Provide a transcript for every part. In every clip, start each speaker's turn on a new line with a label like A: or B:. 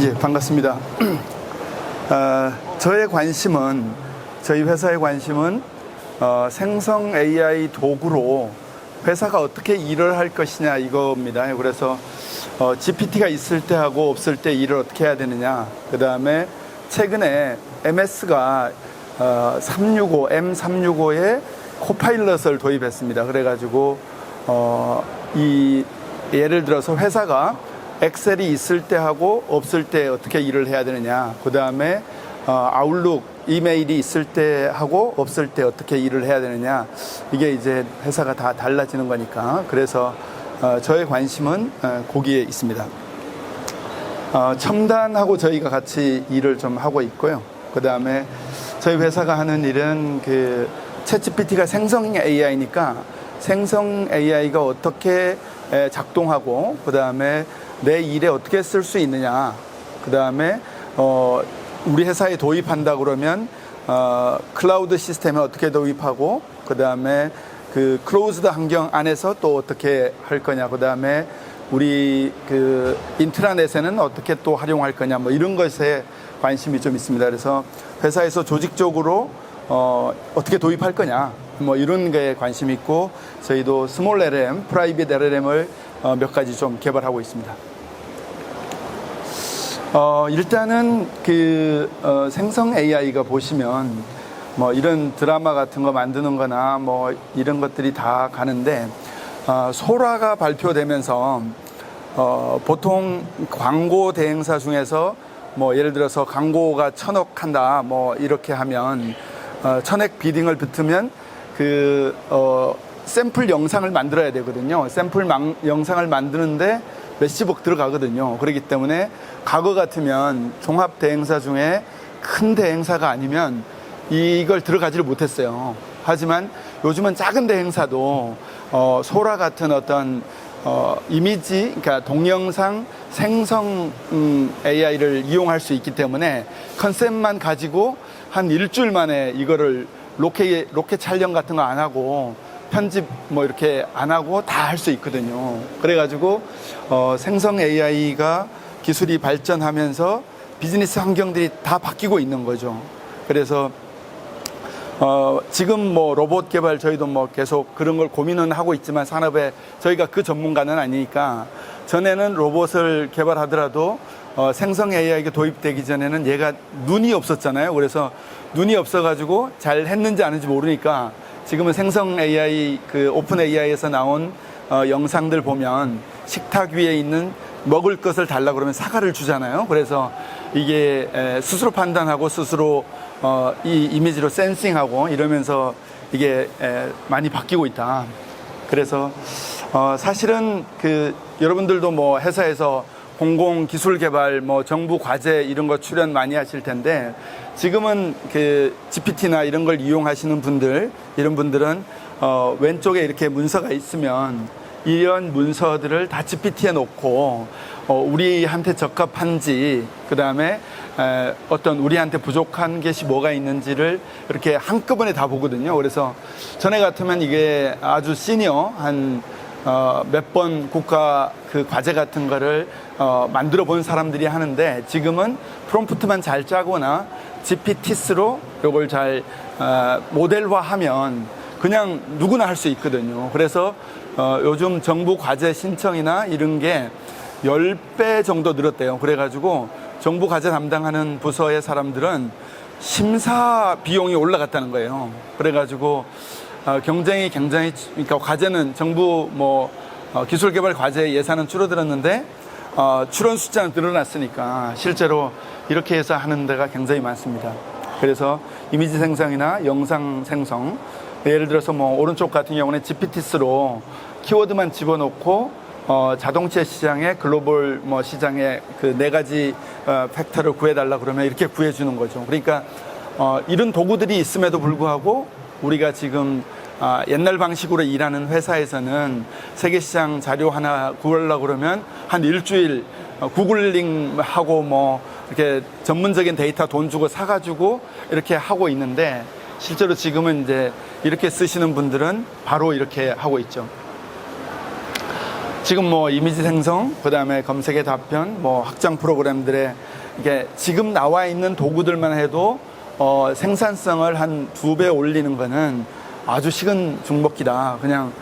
A: 예, 반갑습니다. 저희 회사의 관심은 생성 AI 도구로 회사가 어떻게 일을 할 것이냐 이겁니다. 그래서 GPT가 있을 때 하고 없을 때 일을 어떻게 해야 되느냐. 그 다음에 최근에 MS가 M365에 코파일럿을 도입했습니다. 그래가지고 예를 들어서 회사가 엑셀이 있을 때 하고 없을 때 어떻게 일을 해야 되느냐. 그 다음에 아웃룩 이메일이 있을 때 하고 없을 때 어떻게 일을 해야 되느냐. 이게 이제 회사가 다 달라지는 거니까. 그래서 저의 관심은 거기에 있습니다. 첨단하고 저희가 같이 일을 좀 하고 있고요. 그 다음에 저희 회사가 하는 일은 챗GPT가 생성 AI니까 생성 AI가 어떻게 작동하고 그 다음에 내 일에 어떻게 쓸 수 있느냐. 그 다음에 우리 회사에 도입한다 그러면 클라우드 시스템에 어떻게 도입하고 그 다음에 클로즈드 환경 안에서 또 어떻게 할 거냐. 그 다음에 우리 인트라넷에는 어떻게 또 활용할 거냐. 뭐 이런 것에 관심이 좀 있습니다. 그래서 회사에서 조직적으로 어떻게 도입할 거냐. 뭐 이런 거에 관심이 있고 저희도 스몰 LLM, 프라이빗 LLM을 몇 가지 좀 개발하고 있습니다. 일단은 생성 AI가 보시면 뭐 이런 드라마 같은 거 만드는 거나 뭐 이런 것들이 다 가는데 소라가 발표되면서 보통 광고 대행사 중에서 뭐 예를 들어서 광고가 1,000억 한다 뭐 이렇게 하면 1,000억 비딩을 붙으면 샘플 영상을 만들어야 되거든요. 샘플 영상을 만드는데 몇십억 들어가거든요. 그렇기 때문에 과거 같으면 종합 대행사 중에 큰 대행사가 아니면 이걸 들어가지를 못했어요. 하지만 요즘은 작은 대행사도 소라 같은 어떤 이미지, 그러니까 동영상 생성 AI를 이용할 수 있기 때문에 컨셉만 가지고 한 일주일 만에 이거를 로켓 촬영 같은 거 안 하고 편집 뭐 이렇게 안 하고 다 할 수 있거든요. 그래가지고 생성 AI가 기술이 발전하면서 비즈니스 환경들이 다 바뀌고 있는 거죠. 그래서 지금 뭐 로봇 개발 저희도 뭐 계속 그런 걸 고민은 하고 있지만 산업에 저희가 그 전문가는 아니니까 전에는 로봇을 개발하더라도 생성 AI가 도입되기 전에는 얘가 눈이 없었잖아요. 그래서 눈이 없어가지고 잘 했는지 안 했는지 모르니까 지금은 생성 AI 오픈 AI에서 나온 영상들 보면 식탁 위에 있는 먹을 것을 달라 그러면 사과를 주잖아요. 그래서 이게 스스로 판단하고 스스로 이 이미지로 센싱하고 이러면서 이게 많이 바뀌고 있다. 그래서 사실은 여러분들도 뭐 회사에서 공공 기술 개발, 뭐 정부 과제 이런 거 출연 많이 하실 텐데 지금은 GPT나 이런 걸 이용하시는 분들, 이런 분들은 왼쪽에 이렇게 문서가 있으면 이런 문서들을 다 GPT에 놓고 우리한테 적합한지, 그 다음에 어떤 우리한테 부족한 것이 뭐가 있는지를 이렇게 한꺼번에 다 보거든요. 그래서 전에 같으면 이게 아주 시니어 몇 번 국가 과제 같은 거를 만들어 본 사람들이 하는데 지금은 프롬프트만 잘 짜거나 GPT스로 이걸 잘 모델화하면 그냥 누구나 할 수 있거든요. 그래서 요즘 정부 과제 신청이나 이런 게 10배 정도 늘었대요. 그래가지고 정부 과제 담당하는 부서의 사람들은 심사 비용이 올라갔다는 거예요. 그래가지고 경쟁이 굉장히, 그러니까 과제는 정부 기술 개발 과제 예산은 줄어들었는데 출원 숫자는 늘어났으니까 실제로 이렇게 해서 하는 데가 굉장히 많습니다. 그래서 이미지 생성이나 영상 생성, 예를 들어서 오른쪽 같은 경우는 GPT스로 키워드만 집어넣고 자동차 시장의 글로벌 시장의 4가지 팩터를 구해달라 그러면 이렇게 구해주는 거죠. 그러니까 이런 도구들이 있음에도 불구하고 우리가 지금 옛날 방식으로 일하는 회사에서는 세계시장 자료 하나 구하려고 그러면 한 일주일 구글링하고 이렇게 전문적인 데이터 돈 주고 사가지고 이렇게 하고 있는데 실제로 지금은 이제 이렇게 쓰시는 분들은 바로 이렇게 하고 있죠. 지금 뭐 이미지 생성, 그 다음에 검색의 답변, 뭐 확장 프로그램들의 이게 지금 나와 있는 도구들만 해도 생산성을 한 2배 올리는 거는 아주 식은 죽먹기다. 그냥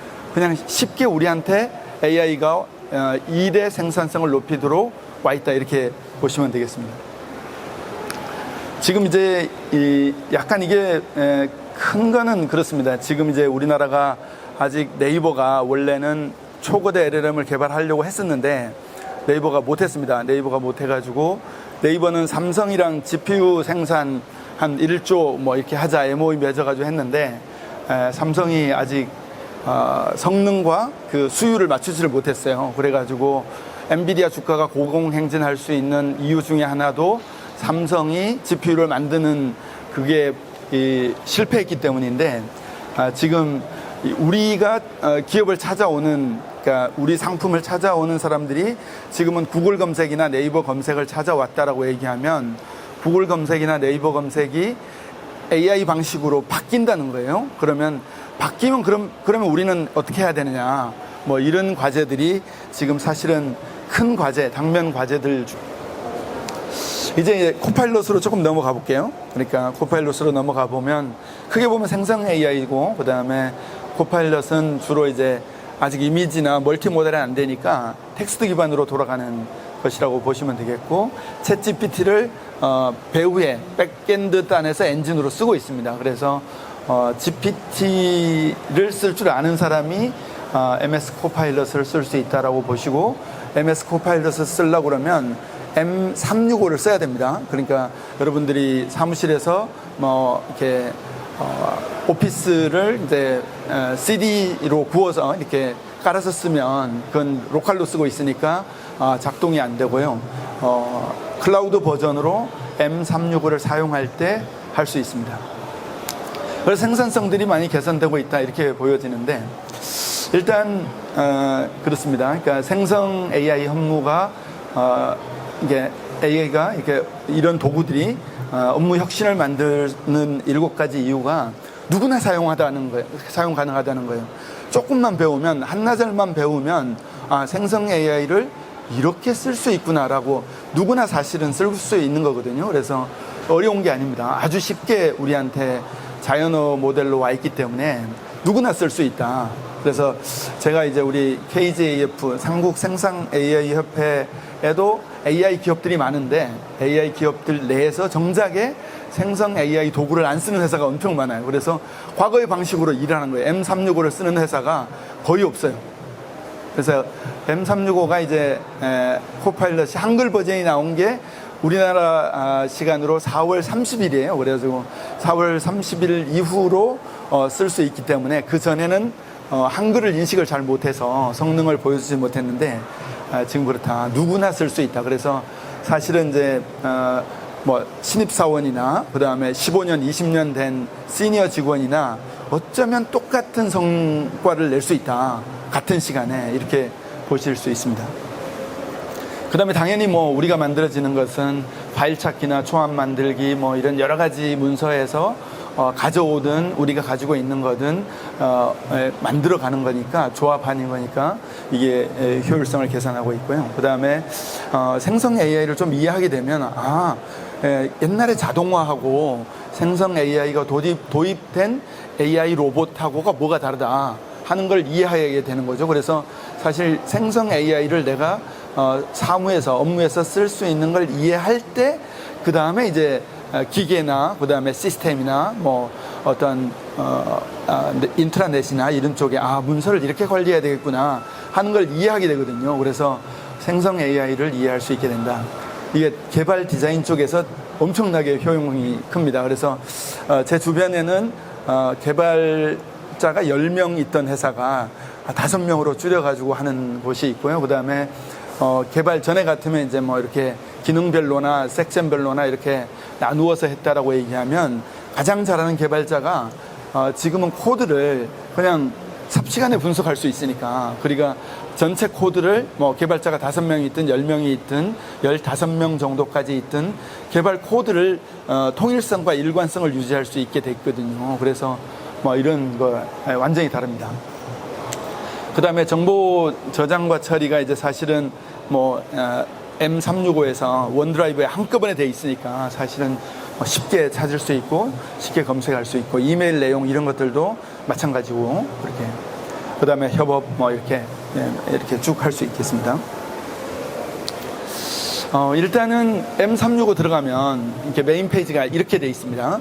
A: 쉽게 우리한테 AI가 일의 생산성을 높이도록 와 있다. 이렇게 보시면 되겠습니다. 지금 이제 약간 이게 큰 거는 그렇습니다. 지금 이제 우리나라가 아직 네이버가 원래는 초거대 LLM을 개발하려고 했었는데 네이버가 못했습니다. 네이버가 못해가지고 네이버는 삼성이랑 GPU 생산 한 1조 뭐 이렇게 하자 MOU 맺어가지고 했는데 삼성이 아직 성능과 그 수율을 맞추지를 못했어요. 그래가지고 엔비디아 주가가 고공행진할 수 있는 이유 중에 하나도 삼성이 GPU를 만드는 그게 실패했기 때문인데 지금 우리가 기업을 찾아오는, 그러니까 우리 상품을 찾아오는 사람들이 지금은 구글 검색이나 네이버 검색을 찾아왔다라고 얘기하면 구글 검색이나 네이버 검색이 AI 방식으로 바뀐다는 거예요. 그러면 바뀌면 그러면 우리는 어떻게 해야 되느냐, 뭐 이런 과제들이 지금 사실은 큰 과제, 당면 과제들. 이제 코파일럿으로 조금 넘어가 볼게요. 그러니까 코파일럿으로 넘어가 보면 크게 보면 생성 AI고, 그 다음에 코파일럿은 주로 이제 아직 이미지나 멀티모델이 안 되니까 텍스트 기반으로 돌아가는 것이라고 보시면 되겠고, 챗GPT를 배후에 백엔드 단에서 엔진으로 쓰고 있습니다. 그래서 GPT를 쓸 줄 아는 사람이 MS 코파일럿을 쓸 수 있다라고 보시고, MS 코파일럿을 쓰려고 그러면 M365를 써야 됩니다. 그러니까 여러분들이 사무실에서 뭐 이렇게 오피스를 이제 CD로 구워서 이렇게 깔아서 쓰면 그건 로컬로 쓰고 있으니까 작동이 안 되고요. 클라우드 버전으로 M365를 사용할 때 할 수 있습니다. 그래서 생산성들이 많이 개선되고 있다 이렇게 보여지는데, 일단 그렇습니다. 그러니까 생성 AI 업무가 이게 AI가 이렇게 이런 도구들이 업무 혁신을 만드는 7가지 이유가 누구나 사용 가능하다는 거예요. 조금만 배우면, 한나절만 배우면 생성 AI를 이렇게 쓸 수 있구나라고 누구나 사실은 쓸 수 있는 거거든요. 그래서 어려운 게 아닙니다. 아주 쉽게 우리한테 자연어 모델로 와 있기 때문에 누구나 쓸 수 있다. 그래서 제가 이제 우리 KJAF 한국 생성 AI 협회에도 AI 기업들이 많은데 AI 기업들 내에서 정작에 생성 AI 도구를 안 쓰는 회사가 엄청 많아요. 그래서 과거의 방식으로 일하는 거예요. M365를 쓰는 회사가 거의 없어요. 그래서 M365가 이제 코파일럿이 한글 버전이 나온 게 우리나라 시간으로 4월 30일이에요. 그래가지고 4월 30일 이후로 쓸 수 있기 때문에 그 전에는 한글을 인식을 잘 못해서 성능을 보여주지 못했는데 지금 그렇다. 누구나 쓸 수 있다. 그래서 사실은 이제 뭐 신입사원이나 그 다음에 15년, 20년 된 시니어 직원이나 어쩌면 똑같은 성과를 낼 수 있다. 같은 시간에 이렇게 보실 수 있습니다. 그 다음에 당연히 뭐 우리가 만들어지는 것은 파일 찾기나 초안 만들기 뭐 이런 여러 가지 문서에서 가져오든 우리가 가지고 있는 거든 만들어 가는 거니까, 조합하는 거니까 이게 효율성을 계산하고 있고요. 그 다음에 생성 AI를 좀 이해하게 되면 옛날에 자동화하고 생성 AI가 도입된 AI 로봇하고가 뭐가 다르다 하는 걸 이해하게 되는 거죠. 그래서 사실 생성 AI를 내가 사무에서, 업무에서 쓸 수 있는 걸 이해할 때, 그 다음에 이제 기계나 그 다음에 시스템이나 뭐 어떤 인트라넷이나 이런 쪽에 문서를 이렇게 관리해야 되겠구나 하는 걸 이해하게 되거든요. 그래서 생성 AI를 이해할 수 있게 된다. 이게 개발 디자인 쪽에서 엄청나게 효용이 큽니다. 그래서 제 주변에는 개발자가 10명 있던 회사가 5명으로 줄여가지고 하는 곳이 있고요. 그 다음에 개발 전에 같으면 이제 뭐 이렇게 기능별로나 섹션별로나 이렇게 나누어서 했다라고 얘기하면 가장 잘하는 개발자가 지금은 코드를 그냥 삽시간에 분석할 수 있으니까, 그러니까 전체 코드를 뭐 개발자가 5명이 있든 10명이 있든 15명 정도까지 있든 개발 코드를 통일성과 일관성을 유지할 수 있게 됐거든요. 그래서 뭐 이런 거 완전히 다릅니다. 그 다음에 정보 저장과 처리가 이제 사실은 뭐 M365에서 원드라이브에 한꺼번에 돼 있으니까 사실은 쉽게 찾을 수 있고 쉽게 검색할 수 있고 이메일 내용 이런 것들도 마찬가지고 그렇게 그 다음에 협업 뭐 이렇게 쭉 할 수 있겠습니다. 일단은 M365 들어가면 이렇게 메인 페이지가 이렇게 돼 있습니다.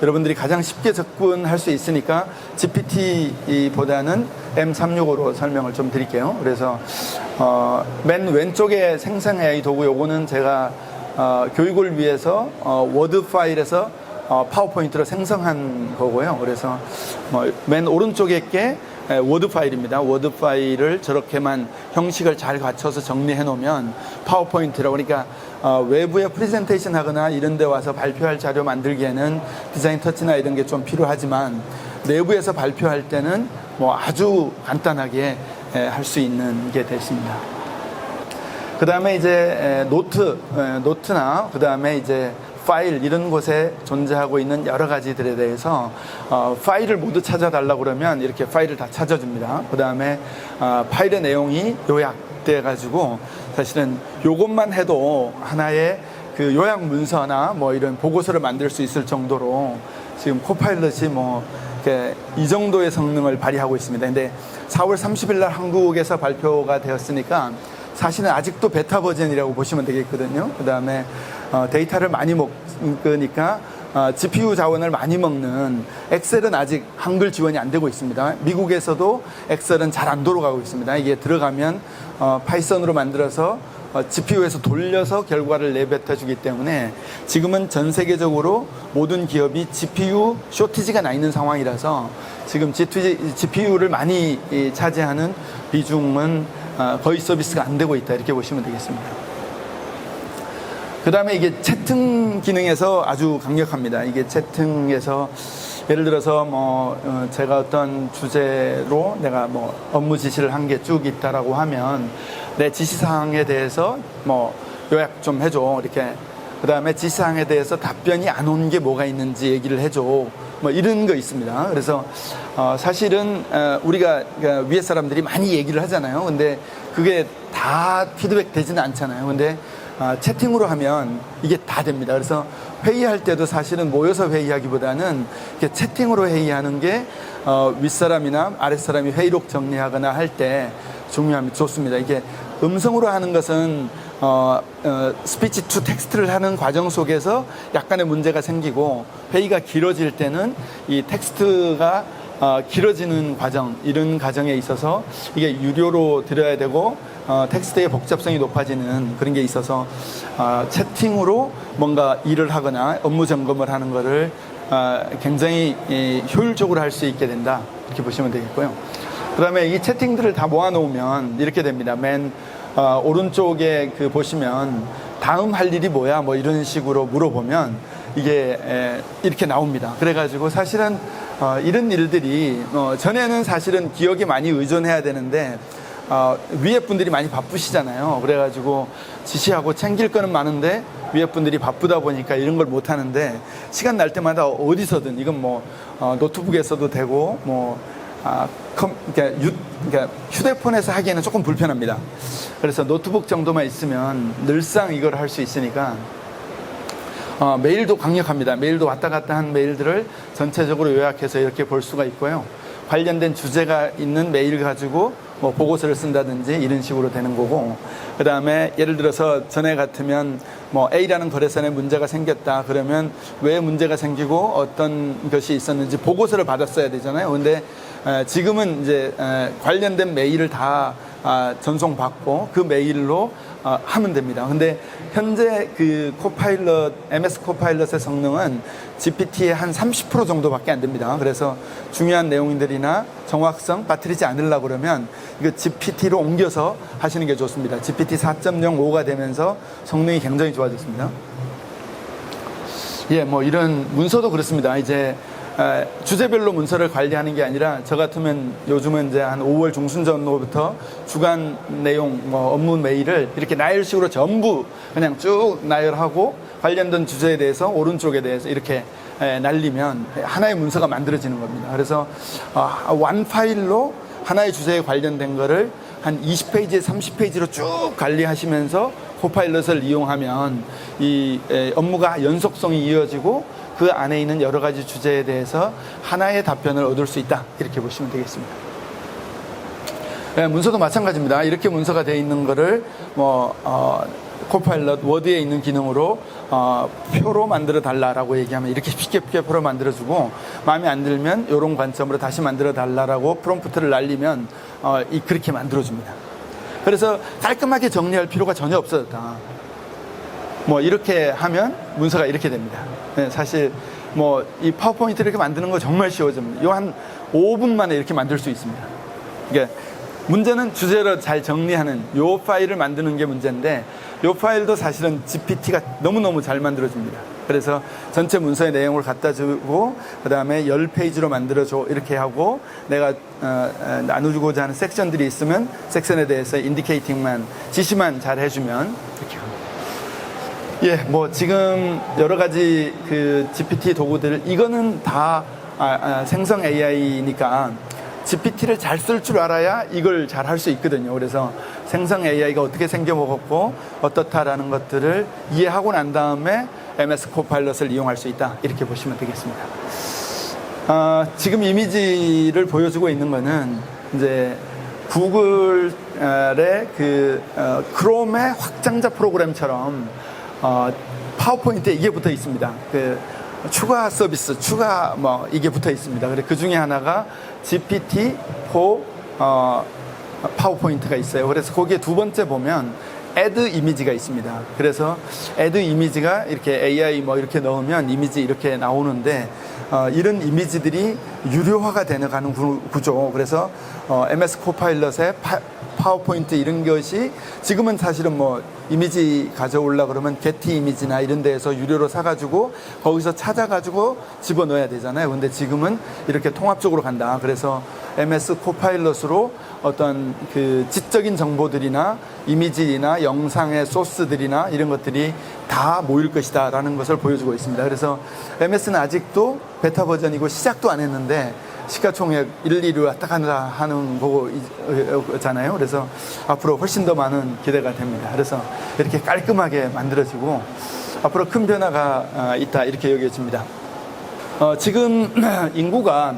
A: 여러분들이 가장 쉽게 접근할 수 있으니까 GPT보다는 M365로 설명을 좀 드릴게요. 그래서 맨 왼쪽에 생성 AI 도구 요거는 제가 교육을 위해서 워드 파일에서 파워포인트로 생성한 거고요. 그래서 맨 오른쪽에 게 워드 파일입니다. 워드 파일을 저렇게만 형식을 잘 갖춰서 정리해 놓으면 파워포인트라고 그러니까 외부에 프레젠테이션 하거나 이런 데 와서 발표할 자료 만들기에는 디자인 터치나 이런 게 좀 필요하지만 내부에서 발표할 때는 뭐 아주 간단하게 할 수 있는 게 됐습니다. 그 다음에 이제 노트나 그 다음에 이제 파일 이런 곳에 존재하고 있는 여러 가지들에 대해서 파일을 모두 찾아달라고 그러면 이렇게 파일을 다 찾아줍니다. 그 다음에 파일의 내용이 요약돼 가지고 사실은 요것만 해도 하나의 그 요약 문서나 뭐 이런 보고서를 만들 수 있을 정도로 지금 코파일럿이 뭐 이 정도의 성능을 발휘하고 있습니다. 근데 4월 30일 날 한국에서 발표가 되었으니까 사실은 아직도 베타 버전이라고 보시면 되겠거든요. 그 다음에 데이터를 많이 먹으니까 GPU 자원을 많이 먹는 엑셀은 아직 한글 지원이 안 되고 있습니다. 미국에서도 엑셀은 잘 안 돌아가고 있습니다. 이게 들어가면 파이썬으로 만들어서 GPU에서 돌려서 결과를 내뱉어 주기 때문에 지금은 전 세계적으로 모든 기업이 GPU 쇼티지가 나 있는 상황이라서 지금 GPU를 많이 차지하는 비중은 거의 서비스가 안 되고 있다 이렇게 보시면 되겠습니다. 그 다음에 이게 채팅 기능에서 아주 강력합니다. 이게 채팅에서 예를 들어서 뭐 제가 어떤 주제로 내가 뭐 업무 지시를 한 게 쭉 있다라고 하면 내 지시사항에 대해서 뭐 요약 좀 해줘 이렇게 그 다음에 지시사항에 대해서 답변이 안 온 게 뭐가 있는지 얘기를 해줘 뭐 이런 거 있습니다. 그래서 사실은 우리가 위에 사람들이 많이 얘기를 하잖아요. 근데 그게 다 피드백 되지는 않잖아요. 근데 채팅으로 하면 이게 다 됩니다. 그래서 회의할 때도 사실은 모여서 회의하기보다는 이렇게 채팅으로 회의하는 게 윗사람이나 아랫사람이 회의록 정리하거나 할 때 좋습니다. 이게 음성으로 하는 것은 스피치 투 텍스트를 하는 과정 속에서 약간의 문제가 생기고 회의가 길어질 때는 이 텍스트가 길어지는 과정 이런 과정에 있어서 이게 유료로 드려야 되고 텍스트의 복잡성이 높아지는 그런 게 있어서 채팅으로 뭔가 일을 하거나 업무 점검을 하는 거를 굉장히 효율적으로 할 수 있게 된다 이렇게 보시면 되겠고요. 그 다음에 이 채팅들을 다 모아놓으면 이렇게 됩니다. 맨 오른쪽에 보시면 다음 할 일이 뭐야 뭐 이런 식으로 물어보면 이게 이렇게 나옵니다. 그래가지고 사실은 이런 일들이 전에는 사실은 기억에 많이 의존해야 되는데 위에 분들이 많이 바쁘시잖아요. 그래가지고 지시하고 챙길 거는 많은데 위에 분들이 바쁘다 보니까 이런 걸 못 하는데 시간 날 때마다 어디서든 이건 뭐 노트북에서도 되고 뭐 그러니까 휴대폰에서 하기에는 조금 불편합니다. 그래서 노트북 정도만 있으면 늘상 이걸 할 수 있으니까 메일도 강력합니다. 메일도 왔다 갔다 한 메일들을 전체적으로 요약해서 이렇게 볼 수가 있고요. 관련된 주제가 있는 메일 가지고 뭐 보고서를 쓴다든지 이런 식으로 되는 거고, 그 다음에 예를 들어서 전에 같으면 뭐 A라는 거래선에 문제가 생겼다 그러면 왜 문제가 생기고 어떤 것이 있었는지 보고서를 받았어야 되잖아요. 근데 지금은 이제 관련된 메일을 다 전송받고 그 메일로 하면 됩니다. 근데 현재 그 코파일럿, MS 코파일럿의 성능은 GPT의 한 30% 정도밖에 안 됩니다. 그래서 중요한 내용들이나 정확성 빠뜨리지 않으려고 그러면 이거 GPT로 옮겨서 하시는 게 좋습니다. GPT 4.05가 되면서 성능이 굉장히 좋아졌습니다. 예, 뭐 이런 문서도 그렇습니다. 이제 주제별로 문서를 관리하는 게 아니라 저 같으면 요즘은 이제 한 5월 중순 전후부터 주간 내용 뭐 업무 메일을 이렇게 나열식으로 전부 그냥 쭉 나열하고 관련된 주제에 대해서 오른쪽에 대해서 이렇게 날리면 하나의 문서가 만들어지는 겁니다. 그래서 원 파일로 하나의 주제에 관련된 거를 한 20페이지에 30페이지로 쭉 관리하시면서 코파일럿을 이용하면 이 업무가 연속성이 이어지고 그 안에 있는 여러 가지 주제에 대해서 하나의 답변을 얻을 수 있다. 이렇게 보시면 되겠습니다. 문서도 마찬가지입니다. 이렇게 문서가 되어 있는 거를 코파일럿 워드에 있는 기능으로 표로 만들어 달라라고 얘기하면 이렇게 쉽게 표로 만들어주고, 마음에 안 들면 이런 관점으로 다시 만들어 달라라고 프롬프트를 날리면 그렇게 만들어줍니다. 그래서 깔끔하게 정리할 필요가 전혀 없어졌다. 이렇게 하면 문서가 이렇게 됩니다. 사실 이 파워포인트를 이렇게 만드는 거 정말 쉬워집니다. 요 한 5분 만에 이렇게 만들 수 있습니다. 그러니까 문제는 주제로 잘 정리하는 요 파일을 만드는 게 문제인데, 요 파일도 사실은 GPT가 너무너무 잘 만들어집니다. 그래서 전체 문서의 내용을 갖다 주고, 그 다음에 10페이지로 만들어줘 이렇게 하고, 내가 나누고자 하는 섹션들이 있으면 섹션에 대해서 인디케이팅만, 지시만 잘 해주면 이렇게 합니다. 지금 여러 가지 그 GPT 도구들, 이거는 다 생성 AI니까 GPT를 잘 쓸 줄 알아야 이걸 잘 할 수 있거든요. 그래서 생성 AI가 어떻게 생겨먹었고 어떻다라는 것들을 이해하고 난 다음에 MS 코파일럿을 이용할 수 있다. 이렇게 보시면 되겠습니다. 지금 이미지를 보여주고 있는 거는 이제 구글의 크롬의 확장자 프로그램처럼 파워포인트에 이게 붙어 있습니다. 추가 서비스, 이게 붙어 있습니다. 그래서 그 중에 하나가 GPT-4 파워포인트가 있어요. 그래서 거기에 두 번째 보면 add 이미지가 있습니다. 그래서 add 이미지가 이렇게 AI 이렇게 넣으면 이미지 이렇게 나오는데, 이런 이미지들이 유료화가 되어가는 구조. 그래서 MS 코파일럿의 파워포인트 이런 것이 지금은 사실은 이미지 가져오려고 그러면 게티 이미지나 이런 데에서 유료로 사가지고 거기서 찾아가지고 집어넣어야 되잖아요. 근데 지금은 이렇게 통합적으로 간다. 그래서 MS 코파일럿으로 어떤 그 지적인 정보들이나 이미지나 영상의 소스들이나 이런 것들이 다 모일 것이다 라는 것을 보여주고 있습니다. 그래서 MS는 아직도 베타 버전이고 시작도 안 했는데 시가총액 1, 2위 왔다 갔다 하는 거잖아요. 그래서 앞으로 훨씬 더 많은 기대가 됩니다. 그래서 이렇게 깔끔하게 만들어지고 앞으로 큰 변화가 있다 이렇게 여겨집니다. 지금 인구가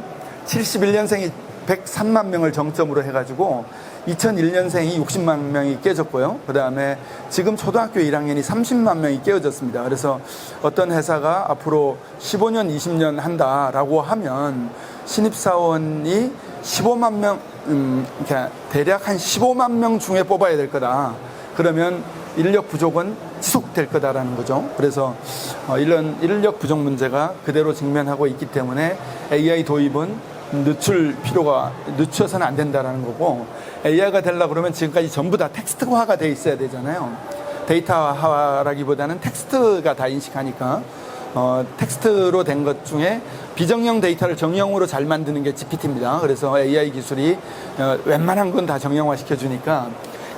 A: 71년생이 103만 명을 정점으로 해가지고 2001년생이 60만 명이 깨졌고요. 그 다음에 지금 초등학교 1학년이 30만 명이 깨어졌습니다. 그래서 어떤 회사가 앞으로 15년, 20년 한다라고 하면 신입사원이 15만 명, 그러니까 대략 한 15만 명 중에 뽑아야 될 거다. 그러면 인력 부족은 지속될 거다라는 거죠. 그래서 이런 인력 부족 문제가 그대로 직면하고 있기 때문에 AI 도입은 늦춰서는 안 된다라는 거고, AI가 되려고 그러면 지금까지 전부 다 텍스트화가 돼 있어야 되잖아요. 데이터화라기보다는 텍스트가 다 인식하니까 텍스트로 된 것 중에 비정형 데이터를 정형으로 잘 만드는 게 GPT입니다. 그래서 AI 기술이 웬만한 건 다 정형화 시켜주니까,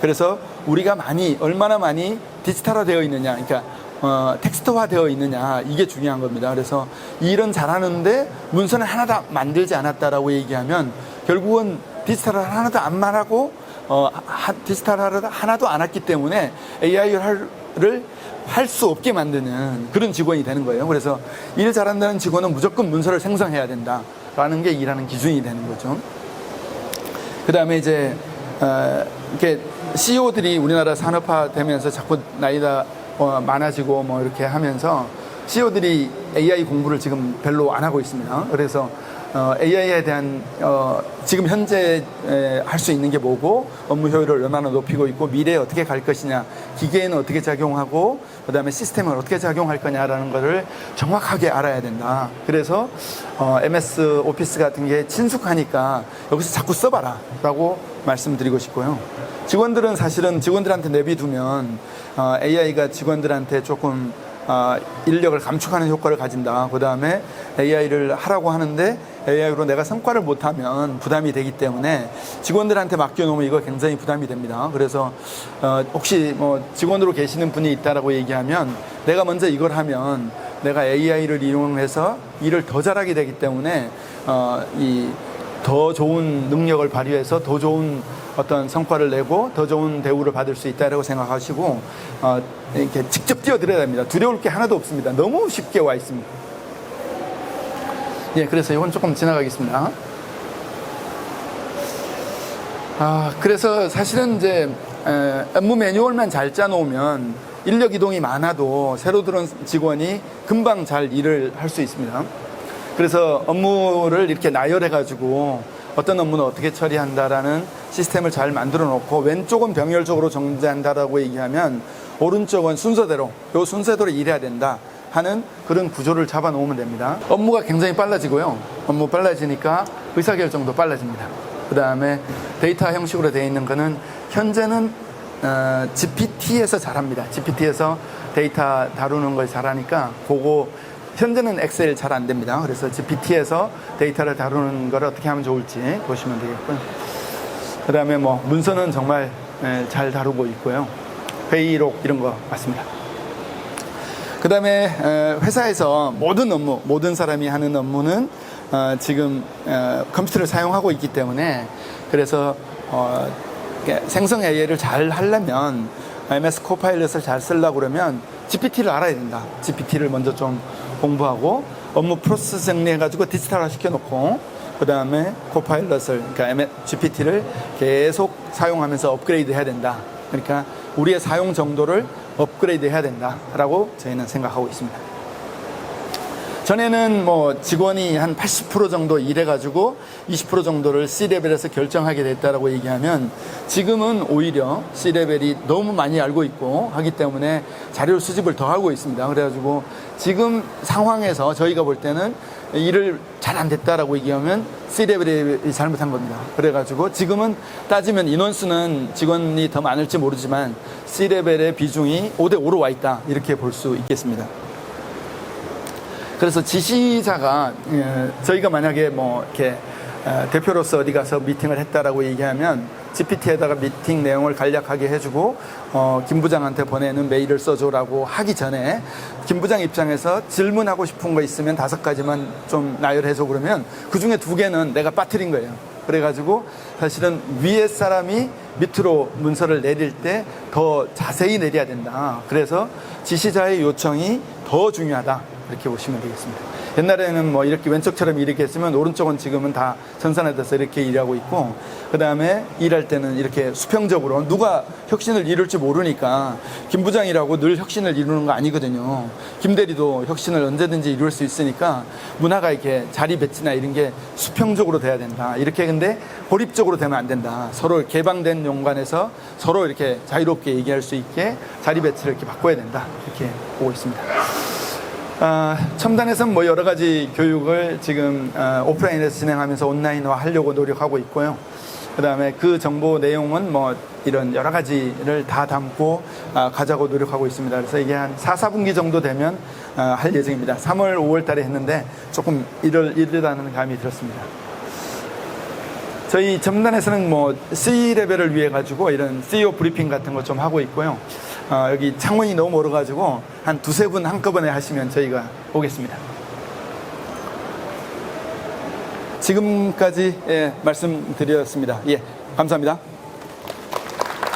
A: 그래서 우리가 얼마나 많이 디지털화 되어 있느냐, 그러니까 텍스트화 되어 있느냐, 이게 중요한 겁니다. 그래서 이 일은 잘하는데 문서는 하나도 만들지 않았다라고 얘기하면 결국은 디지털을 하나도 안 말하고 디지털을 하나도 안 했기 때문에 AI를 할 수 없게 만드는 그런 직원이 되는 거예요. 그래서 일 잘한다는 직원은 무조건 문서를 생성해야 된다라는 게 일하는 기준이 되는 거죠. 그 다음에 이제 이렇게 CEO들이 우리나라 산업화되면서 자꾸 나이가 많아지고 이렇게 하면서 CEO들이 AI 공부를 지금 별로 안 하고 있습니다. 그래서 AI에 대한 지금 현재 할 수 있는 게 뭐고, 업무 효율을 얼마나 높이고 있고, 미래에 어떻게 갈 것이냐, 기계에는 어떻게 작용하고, 그 다음에 시스템을 어떻게 작용할 거냐라는 거를 정확하게 알아야 된다. 그래서 MS 오피스 같은 게 친숙하니까 여기서 자꾸 써봐라 라고 말씀드리고 싶고요. 직원들은 사실은 직원들한테 내비두면 AI가 직원들한테 조금 인력을 감축하는 효과를 가진다. 그 다음에 AI를 하라고 하는데 AI로 내가 성과를 못하면 부담이 되기 때문에 직원들한테 맡겨놓으면 이거 굉장히 부담이 됩니다. 그래서 혹시 직원으로 계시는 분이 있다라고 얘기하면 내가 먼저 이걸 하면 내가 AI를 이용해서 일을 더 잘하게 되기 때문에 이 더 좋은 능력을 발휘해서 더 좋은 어떤 성과를 내고 더 좋은 대우를 받을 수 있다고 생각하시고 이렇게 직접 뛰어들어야 됩니다. 두려울 게 하나도 없습니다. 너무 쉽게 와 있습니다. 예, 그래서 이건 조금 지나가겠습니다. 그래서 사실은 이제 업무 매뉴얼만 잘 짜놓으면 인력 이동이 많아도 새로 들어온 직원이 금방 잘 일을 할 수 있습니다. 그래서 업무를 이렇게 나열해가지고 어떤 업무는 어떻게 처리한다라는 시스템을 잘 만들어 놓고 왼쪽은 병렬적으로 정제한다라고 얘기하면 오른쪽은 순서대로 요 순서대로 일해야 된다 하는 그런 구조를 잡아 놓으면 됩니다. 업무가 굉장히 빨라지고요. 업무 빨라지니까 의사결정도 빨라집니다. 그 다음에 데이터 형식으로 되어 있는 거는 현재는 GPT에서 잘합니다. GPT에서 데이터 다루는 걸 잘하니까 그거 현재는 엑셀 잘 안 됩니다. 그래서 GPT에서 데이터를 다루는 걸 어떻게 하면 좋을지 보시면 되겠고요. 그 다음에 뭐 문서는 정말 잘 다루고 있고요. 회의록 이런 거 맞습니다. 그 다음에 회사에서 모든 업무, 모든 사람이 하는 업무는 지금 컴퓨터를 사용하고 있기 때문에 그래서 생성 AI를 잘 하려면 MS 코파일럿을 잘 쓰려고 그러면 GPT를 알아야 된다. GPT를 먼저 좀 공부하고 업무 프로세스 정리해가지고 디지털화 시켜놓고 그 다음에 코파일럿을 그러니까 GPT를 계속 사용하면서 업그레이드 해야 된다. 그러니까 우리의 사용 정도를 업그레이드 해야 된다라고 저희는 생각하고 있습니다. 전에는 뭐 직원이 한 80% 정도 일해가지고 20% 정도를 C레벨에서 결정하게 됐다라고 얘기하면 지금은 오히려 C레벨이 너무 많이 알고 있고 하기 때문에 자료 수집을 더 하고 있습니다. 그래가지고 지금 상황에서 저희가 볼 때는 일을 잘 안 됐다라고 얘기하면 C레벨이 잘못한 겁니다. 그래가지고 지금은 따지면 인원수는 직원이 더 많을지 모르지만 C레벨의 비중이 5대5로 와 있다. 이렇게 볼 수 있겠습니다. 그래서 지시자가 저희가 만약에 뭐 이렇게 대표로서 어디 가서 미팅을 했다라고 얘기하면 GPT에다가 미팅 내용을 간략하게 해주고 김 부장한테 보내는 메일을 써줘라고 하기 전에 김 부장 입장에서 질문하고 싶은 거 있으면 5가지만 좀 나열해줘 그러면 그 중에 2개는 내가 빠뜨린 거예요. 그래가지고 사실은 위에 사람이 밑으로 문서를 내릴 때 더 자세히 내려야 된다. 그래서 지시자의 요청이 더 중요하다. 이렇게 보시면 되겠습니다. 옛날에는 뭐 이렇게 왼쪽처럼 이렇게 했으면 오른쪽은 지금은 다 전산화돼서 이렇게 일하고 있고 그 다음에 일할 때는 이렇게 수평적으로 누가 혁신을 이룰지 모르니까 김 부장이라고 늘 혁신을 이루는 거 아니거든요. 김 대리도 혁신을 언제든지 이룰 수 있으니까 문화가 이렇게 자리 배치나 이런 게 수평적으로 돼야 된다. 이렇게 근데 고립적으로 되면 안 된다. 서로 개방된 공간에서 서로 이렇게 자유롭게 얘기할 수 있게 자리 배치를 이렇게 바꿔야 된다. 이렇게 보고 있습니다. 첨단에서는 뭐 여러 가지 교육을 지금 오프라인에서 진행하면서 온라인화 하려고 노력하고 있고요. 그 다음에 그 정보 내용은 뭐 이런 여러 가지를 다 담고 가자고 노력하고 있습니다. 그래서 이게 한 4, 4분기 정도 되면 할 예정입니다. 3월, 5월 달에 했는데 조금 이르다는 감이 들었습니다. 저희 첨단에서는 뭐 C레벨을 위해 가지고 이런 CEO 브리핑 같은 거 좀 하고 있고요. 여기 창문이 너무 멀어가지고 한 2-3분 한꺼번에 하시면 저희가 오겠습니다. 지금까지 말씀드렸습니다. 예, 감사합니다.